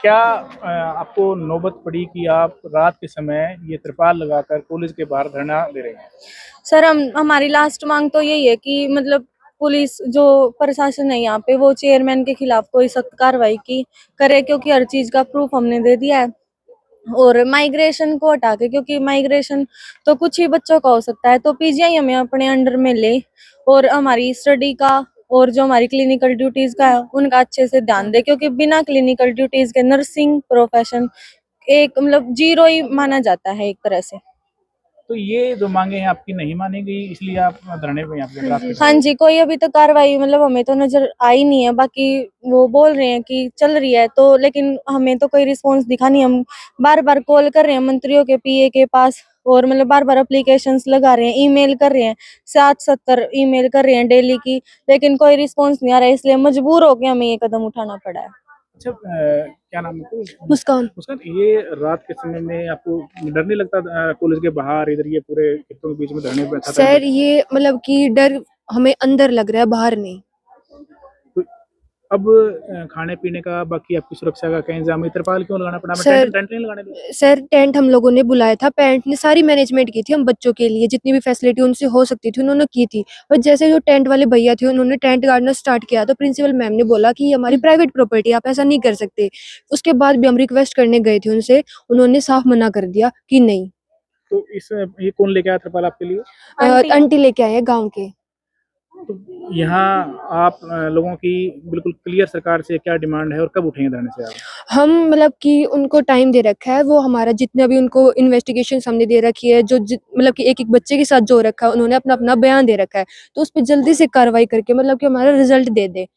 क्या आपको नौबत पड़ी कि आप रात के समय ये त्रिपाल लगाकर कॉलेज के बाहर धरना दे रहे हैं? सर हम हमारी लास्ट मांग तो यही है कि मतलब पुलिस जो प्रशासन है यहाँ पे वो चेयरमैन के खिलाफ कोई सख्त कार्रवाई की करे, क्योंकि हर चीज का प्रूफ हमने दे दिया है। और माइग्रेशन को हटा के, क्योंकि माइग्रेशन तो कुछ ही बच्चों का हो सकता है, तो पीजीआई हमें अपने अंडर में ले और हमारी स्टडी का और जो हमारी क्लिनिकल ड्यूटीज का है उनका अच्छे से ध्यान दे, क्योंकि बिना क्लिनिकल ड्यूटीज के नर्सिंग प्रोफेशन एक मतलब जीरो ही माना जाता है एक तरह से। तो ये जो मांगे हैं आपकी नहीं मानी गई, इसलिए आप धरने पे यहाँ पे रात के हाँ समय? जी, कोई अभी तक कार्रवाई मतलब हमें तो नजर आई नहीं है। बाकी वो बोल रहे हैं कि चल रही है, तो लेकिन हमें तो कोई रिस्पांस दिखा नहीं। हम बार बार कॉल कर रहे हैं मंत्रियों के पीए के पास, और मतलब बार बार एप्लीकेशंस लगा रहे हैं, ईमेल कर रहे हैं, 60-70 ईमेल कर रहे हैं डेली की, लेकिन कोई रिस्पांस नहीं आ रहा है। इसलिए मजबूर होकर हमें ये कदम उठाना पड़ा है। अच्छा, क्या नाम है आपको? मुस्कान। मुस्कान, ये रात के समय में आपको डर नहीं लगता कॉलेज के बाहर इधर ये पूरे खेतों के बीच में धरने पे छाता सर लेकर? ये मतलब कि डर हमें अंदर लग रहा है, बाहर नहीं। तो अब खाने पीने का बाकी आपकी सुरक्षा का क्या इंतजाम है? त्रिपाल क्यों लगाना पड़ा? हमें सर टेंट टेंट नहीं लगाने दिया? सर टेंट हम लोगों ने बुलाया था, पेरेंट ने सारी मैनेजमेंट की थी, हम बच्चों के लिए जितनी भी फैसिलिटी उनसे हो सकती थी उन्होंने की थी। और जैसे जो टेंट वाले भैया थे उन्होंने टेंट गाड़ना स्टार्ट किया तो प्रिंसिपल मैम ने बोला कि ये हमारी प्राइवेट प्रॉपर्टी, आप ऐसा नहीं कर सकते। उसके बाद भी हम रिक्वेस्ट करने गए थे उनसे, उन्होंने साफ मना कर दिया कि नहीं। तो इस ये कौन लेके आया त्रिपाल आपके लिए? आंटी लेके आए हैं गाँव के। तो यहाँ आप लोगों की बिल्कुल क्लियर सरकार से क्या डिमांड है और कब उठेंगे धरने से आप? हम मतलब कि उनको टाइम दे रखा है, वो हमारा जितना भी उनको इन्वेस्टिगेशन हमने दे रखी है, जो मतलब कि एक-एक बच्चे के साथ जो हो रखा है, उन्होंने अपना-अपना बयान दे रखा है। तो उस पे जल्दी से कार्रवाई करके मतलब कि हमारा रिजल्ट दे दे।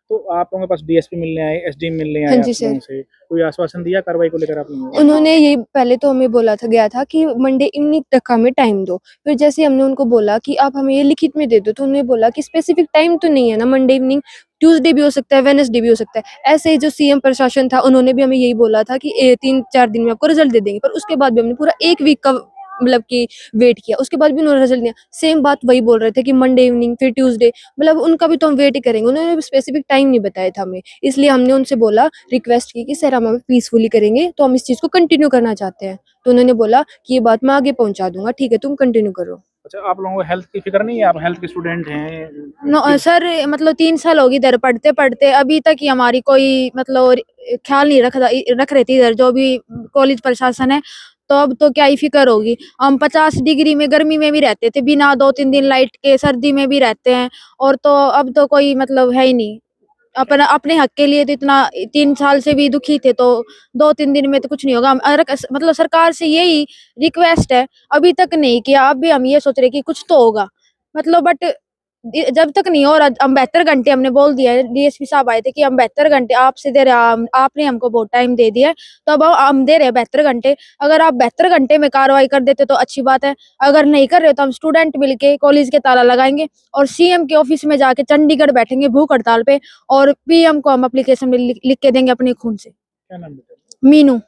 तो आप लोगों के पास डीएसपी मिलने आए, एसडीएम मिलने आए हाँ आप जी लोगों सर। से, कोई आश्वासन दिया कार्रवाई को लेकर आप लोगों को? उन्होंने ये पहले तो हमें बोला था गया था कि मंडे इवनिंग तक हमें टाइम दो। फिर जैसे हमने उनको बोला कि आप हमें ये लिखित में दे दो, तो उन्होंने बोला कि स्पेसिफिक टाइम तो नहीं है ना, मंडे इवनिंग, ट्यूसडे भी हो सकता है, वेडनेसडे भी हो सकता है। ऐसे ही जो सीएम प्रशासन था उन्होंने भी हमें यही बोला था कि 3-4 दिन में आपको रिजल्ट दे देंगे। पर उसके बाद भी हमने पूरा 1 वीक का मतलब कि वेट किया, उसके बाद भी उन्होंने रिजल्ट दिया। सेम बात वही बोल रहे थे कि मंडे इवनिंग फिर ट्यूसडे, मतलब उनका भी तो हम वेट ही करेंगे। उन्होंने स्पेसिफिक टाइम नहीं बताया था हमें, इसलिए हमने उनसे बोला, रिक्वेस्ट की कि सर हम हमें पीसफुली करेंगे, तो हम इस चीज़ को कंटिन्यू करना चाहते हैं। तो उन्होंने बोला कि ये बात मैं आगे पहुँचा दूँगा, ठीक है तुम कंटिन्यू करो। अच्छा, आप लोगों को हेल्थ की फिक्र नहीं है? आप हेल्थ के स्टूडेंट हैं? सर मतलब 3 साल होगी इधर पढ़ते पढ़ते, अभी तक ही हमारी कोई मतलब ख्याल नहीं रख रही थी इधर जो भी कॉलेज प्रशासन है। तो अब तो क्या ही फिक्र होगी। हम 50 डिग्री में गर्मी में भी रहते थे बिना 2-3 दिन लाइट के, सर्दी में भी रहते हैं। और तो अब तो कोई मतलब है ही नहीं। अपना अपने हक के लिए तो इतना 3 साल से भी दुखी थे, तो 2-3 दिन में तो कुछ नहीं होगा। मतलब सरकार से यही रिक्वेस्ट है, अभी तक नहीं किया, अब भी हम ये सोच रहे कि कुछ तो होगा। मतलब बट जब तक नहीं हो रहा, हम 72 घंटे हमने बोल दिया है, डीएसपी साहब आए थे कि हम 72 घंटे आपसे दे रहे हैं, आपने हमको बहुत टाइम दे दिया है, तो अब हम दे रहे हैं 72 घंटे। अगर आप 72 घंटे में कार्रवाई कर देते तो अच्छी बात है, अगर नहीं कर रहे तो हम स्टूडेंट मिलके कॉलेज के ताला लगाएंगे और सीएम के ऑफिस में जाके चंडीगढ़ बैठेंगे भूख हड़ताल पे, और पीएम को हम एप्लीकेशन में लिख के देंगे अपने खून से। क्या नाम बताइए? मीनू।